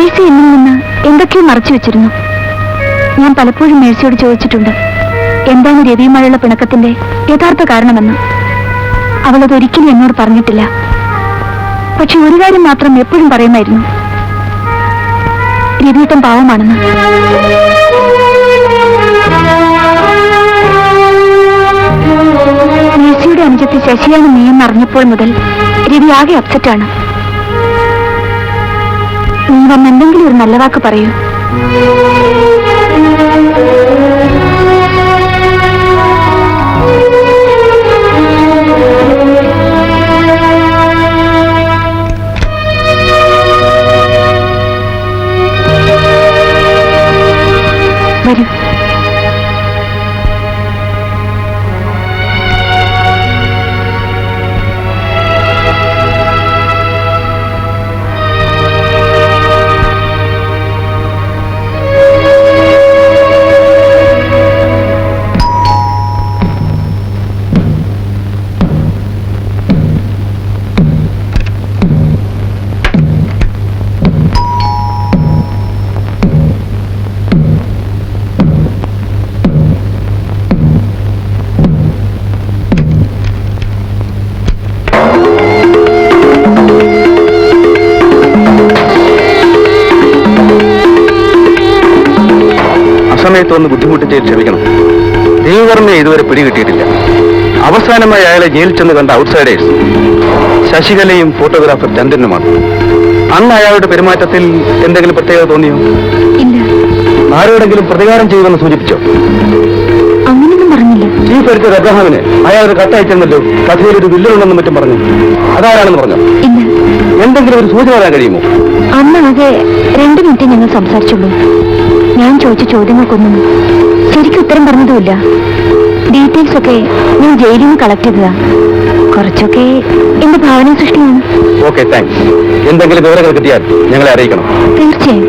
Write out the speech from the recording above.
Mercy എന്നിൽ നിന്ന് എന്തൊക്കെയോ മറച്ചു വെച്ചിരുന്നു. ഞാൻ പലപ്പോഴും മേഴ്സിയോട് ചോദിച്ചിട്ടുണ്ട് എന്താണ് രവിയുമായുള്ള പിണക്കത്തിന്റെ യഥാർത്ഥ കാരണമെന്ന്. അവളതൊരിക്കലും എന്നോട് പറഞ്ഞിട്ടില്ല. പക്ഷെ ഒരു കാര്യം മാത്രം എപ്പോഴും പറയുമായിരുന്നു, രവിയേട്ടൻ പാവമാണെന്ന്. മേഴ്സിയുടെ അനുജത്തി ശശിയാണ് നീയെന്നറിഞ്ഞപ്പോൾ മുതൽ രവി ആകെ അപ്സെറ്റാണ്. നീ വന്നെന്തെങ്കിലും ഒരു നല്ല വാക്ക് പറയൂ. വരൂ. സമയത്തൊന്ന് ബുദ്ധിമുട്ടിച്ച് ക്ഷമിക്കണം. ദേവവർമ്മയെ ഇതുവരെ പിടികിട്ടിയിട്ടില്ല. അവസാനമായി അയാളെ ജയിലിൽ ചെന്ന് കണ്ട ഔട്ട്സൈഡേഴ്സ് ശശികലയും ഫോട്ടോഗ്രാഫർ ചന്ദ്രനുമാണ്. അന്ന് അയാളുടെ പെരുമാറ്റത്തിൽ എന്തെങ്കിലും പ്രത്യേകത തോന്നിയോ? ഇല്ല. ആരോടെങ്കിലും പ്രതികാരം ചെയ്യുമെന്ന് സൂചിപ്പിച്ചോ? അങ്ങനെയൊന്നും പറഞ്ഞില്ല. ചീഫ് എഡിറ്റർ അബ്രഹാമിന് അയാളൊരു കത്തയച്ചെന്നല്ലോ, കഥയിൽ ഒരു വില്ലനുണ്ടെന്നും മറ്റും പറഞ്ഞു. അതാരാണെന്ന് പറഞ്ഞോ? ഇല്ല. എന്തെങ്കിലും ഒരു സൂചന പറയാൻ കഴിയുമോ? അന്നാകെ 2 മിനിറ്റ് ഞങ്ങൾ സംസാരിച്ചുള്ളൂ. ഞാൻ ചോദിച്ച ചോദ്യങ്ങൾക്കൊന്നും ശരിക്കും ഉത്തരം പറഞ്ഞതുമില്ല. ഡീറ്റെയിൽസ് ഒക്കെ ഞാൻ ജയിലിൽ നിന്ന് കളക്ട് ചെയ്തതാ. കുറച്ചൊക്കെ എന്റെ ഭാവന സൃഷ്ടിയാണ്. Okay, thanks. എന്തെങ്കിലും വിവരങ്ങൾ കിട്ടിയാൽ ഞങ്ങളെ അറിയിക്കണം. തീർച്ചയായും.